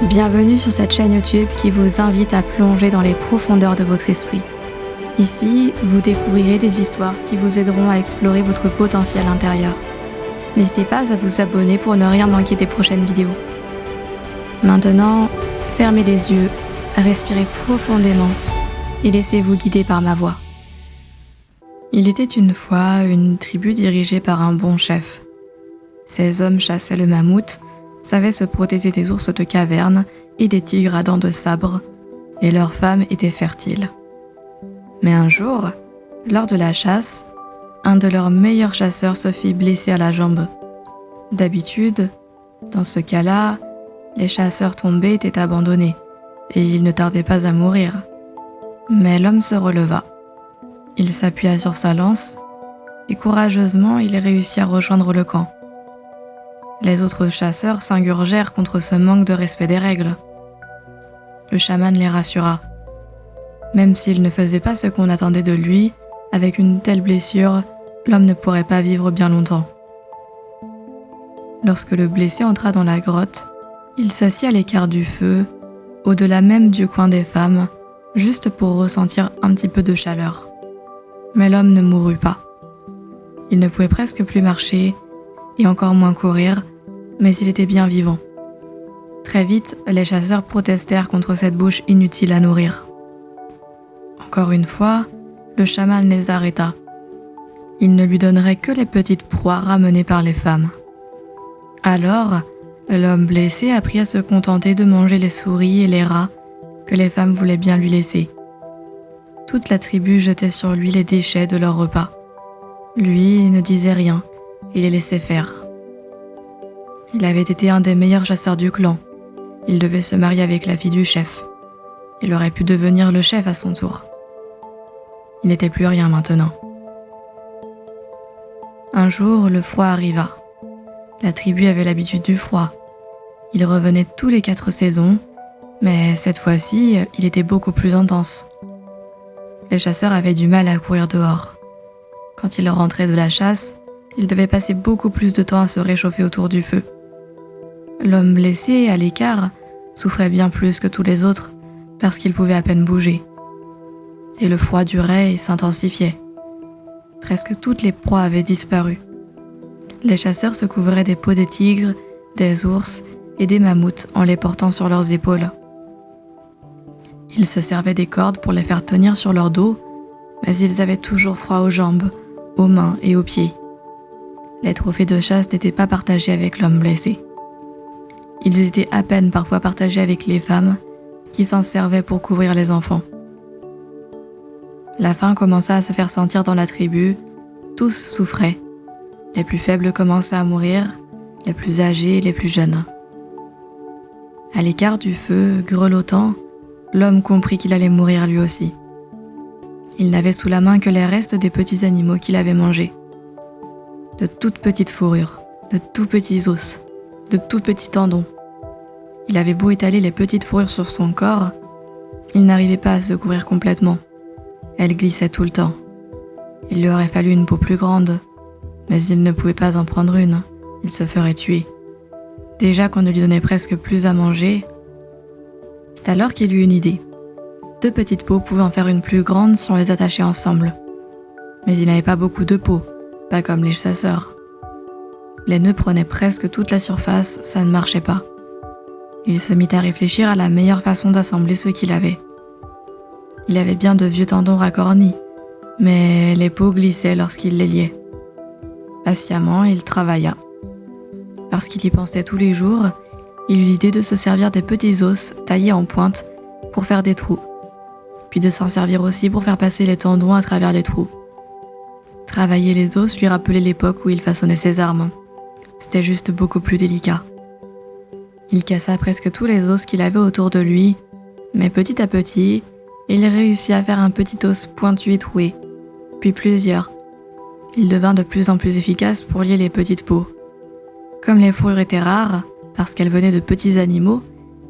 Bienvenue sur cette chaîne YouTube qui vous invite à plonger dans les profondeurs de votre esprit. Ici, vous découvrirez des histoires qui vous aideront à explorer votre potentiel intérieur. N'hésitez pas à vous abonner pour ne rien manquer des prochaines vidéos. Maintenant, fermez les yeux, respirez profondément et laissez-vous guider par ma voix. Il était une fois une tribu dirigée par un bon chef. Ces hommes chassaient le mammouth, savaient se protéger des ours de caverne et des tigres à dents de sabre, et leurs femmes étaient fertiles. Mais un jour, lors de la chasse, un de leurs meilleurs chasseurs se fit blesser à la jambe. D'habitude, dans ce cas-là, les chasseurs tombés étaient abandonnés, et ils ne tardaient pas à mourir. Mais l'homme se releva. Il s'appuya sur sa lance, et courageusement il réussit à rejoindre le camp. Les autres chasseurs s'ingurgèrent contre ce manque de respect des règles. Le chaman les rassura. Même s'il ne faisait pas ce qu'on attendait de lui, avec une telle blessure, l'homme ne pourrait pas vivre bien longtemps. Lorsque le blessé entra dans la grotte, il s'assit à l'écart du feu, au-delà même du coin des femmes, juste pour ressentir un petit peu de chaleur. Mais l'homme ne mourut pas. Il ne pouvait presque plus marcher, et encore moins courir, mais il était bien vivant. Très vite, les chasseurs protestèrent contre cette bouche inutile à nourrir. Encore une fois, le chaman les arrêta. Il ne lui donnerait que les petites proies ramenées par les femmes. Alors, l'homme blessé apprit à se contenter de manger les souris et les rats que les femmes voulaient bien lui laisser. Toute la tribu jetait sur lui les déchets de leur repas. Lui ne disait rien et les laissait faire. Il avait été un des meilleurs chasseurs du clan. Il devait se marier avec la fille du chef. Il aurait pu devenir le chef à son tour. Il n'était plus rien maintenant. Un jour, le froid arriva. La tribu avait l'habitude du froid. Il revenait tous les 4 saisons, mais cette fois-ci, il était beaucoup plus intense. Les chasseurs avaient du mal à courir dehors. Quand ils rentraient de la chasse, ils devaient passer beaucoup plus de temps à se réchauffer autour du feu. L'homme blessé, à l'écart, souffrait bien plus que tous les autres parce qu'il pouvait à peine bouger. Et le froid durait et s'intensifiait. Presque toutes les proies avaient disparu. Les chasseurs se couvraient des peaux des tigres, des ours et des mammouths en les portant sur leurs épaules. Ils se servaient des cordes pour les faire tenir sur leur dos, mais ils avaient toujours froid aux jambes, aux mains et aux pieds. Les trophées de chasse n'étaient pas partagés avec l'homme blessé. Ils étaient à peine parfois partagés avec les femmes qui s'en servaient pour couvrir les enfants. La faim commença à se faire sentir dans la tribu, tous souffraient. Les plus faibles commençaient à mourir, les plus âgés et les plus jeunes. À l'écart du feu, grelottant, l'homme comprit qu'il allait mourir lui aussi. Il n'avait sous la main que les restes des petits animaux qu'il avait mangés. De toutes petites fourrures, de tout petits os, de tout petits tendons. Il avait beau étaler les petites fourrures sur son corps, il n'arrivait pas à se couvrir complètement. Elles glissaient tout le temps. Il lui aurait fallu une peau plus grande, mais il ne pouvait pas en prendre une, il se ferait tuer. Déjà qu'on ne lui donnait presque plus à manger. C'est alors qu'il eut une idée. 2 petites peaux pouvaient en faire une plus grande si on les attachait ensemble. Mais il n'avait pas beaucoup de peaux, pas comme les chasseurs. Les nœuds prenaient presque toute la surface, ça ne marchait pas. Il se mit à réfléchir à la meilleure façon d'assembler ce qu'il avait. Il avait bien de vieux tendons racornis, mais les peaux glissaient lorsqu'il les liait. Patiemment, il travailla. Parce qu'il y pensait tous les jours, il eut l'idée de se servir des petits os taillés en pointe pour faire des trous, puis de s'en servir aussi pour faire passer les tendons à travers les trous. Travailler les os lui rappelait l'époque où il façonnait ses armes. C'était juste beaucoup plus délicat. Il cassa presque tous les os qu'il avait autour de lui, mais petit à petit, il réussit à faire un petit os pointu et troué, puis plusieurs. Il devint de plus en plus efficace pour lier les petites peaux. Comme les fourrures étaient rares, parce qu'elles venaient de petits animaux,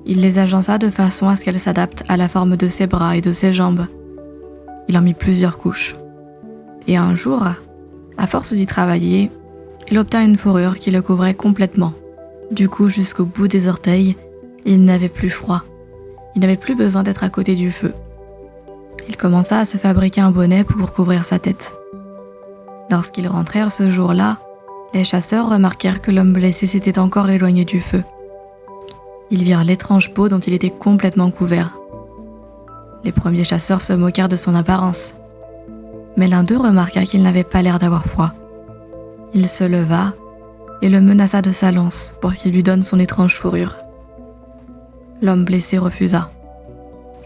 il les agença de façon à ce qu'elles s'adaptent à la forme de ses bras et de ses jambes. Il en mit plusieurs couches. Et un jour, à force d'y travailler, il obtint une fourrure qui le couvrait complètement, du cou jusqu'au bout des orteils, Il n'avait plus froid. Il n'avait plus besoin d'être à côté du feu. Il commença à se fabriquer un bonnet pour couvrir sa tête. Lorsqu'ils rentrèrent ce jour-là, les chasseurs remarquèrent que l'homme blessé s'était encore éloigné du feu. Ils virent l'étrange peau dont il était complètement couvert. Les premiers chasseurs se moquèrent de son apparence, mais l'un d'eux remarqua qu'il n'avait pas l'air d'avoir froid. Il se leva et le menaça de sa lance pour qu'il lui donne son étrange fourrure. L'homme blessé refusa.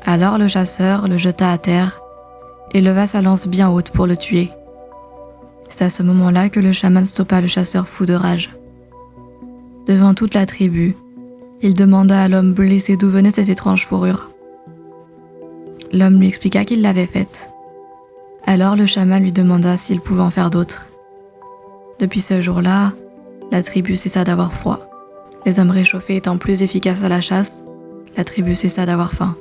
Alors le chasseur le jeta à terre et leva sa lance bien haute pour le tuer. C'est à ce moment-là que le chaman stoppa le chasseur fou de rage. Devant toute la tribu, il demanda à l'homme blessé d'où venait cette étrange fourrure. L'homme lui expliqua qu'il l'avait faite. Alors le chaman lui demanda s'il pouvait en faire d'autres. Depuis ce jour-là, la tribu cessa d'avoir froid. Les hommes réchauffés étant plus efficaces à la chasse, la tribu cessa d'avoir faim.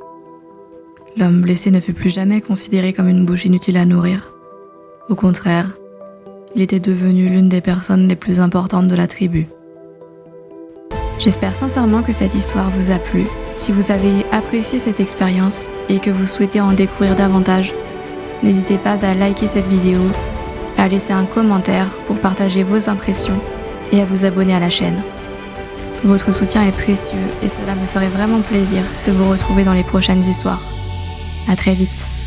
L'homme blessé ne fut plus jamais considéré comme une bouche inutile à nourrir. Au contraire, il était devenu l'une des personnes les plus importantes de la tribu. J'espère sincèrement que cette histoire vous a plu. Si vous avez apprécié cette expérience et que vous souhaitez en découvrir davantage, n'hésitez pas à liker cette vidéo, à laisser un commentaire pour partager vos impressions et à vous abonner à la chaîne. Votre soutien est précieux et cela me ferait vraiment plaisir de vous retrouver dans les prochaines histoires. À très vite.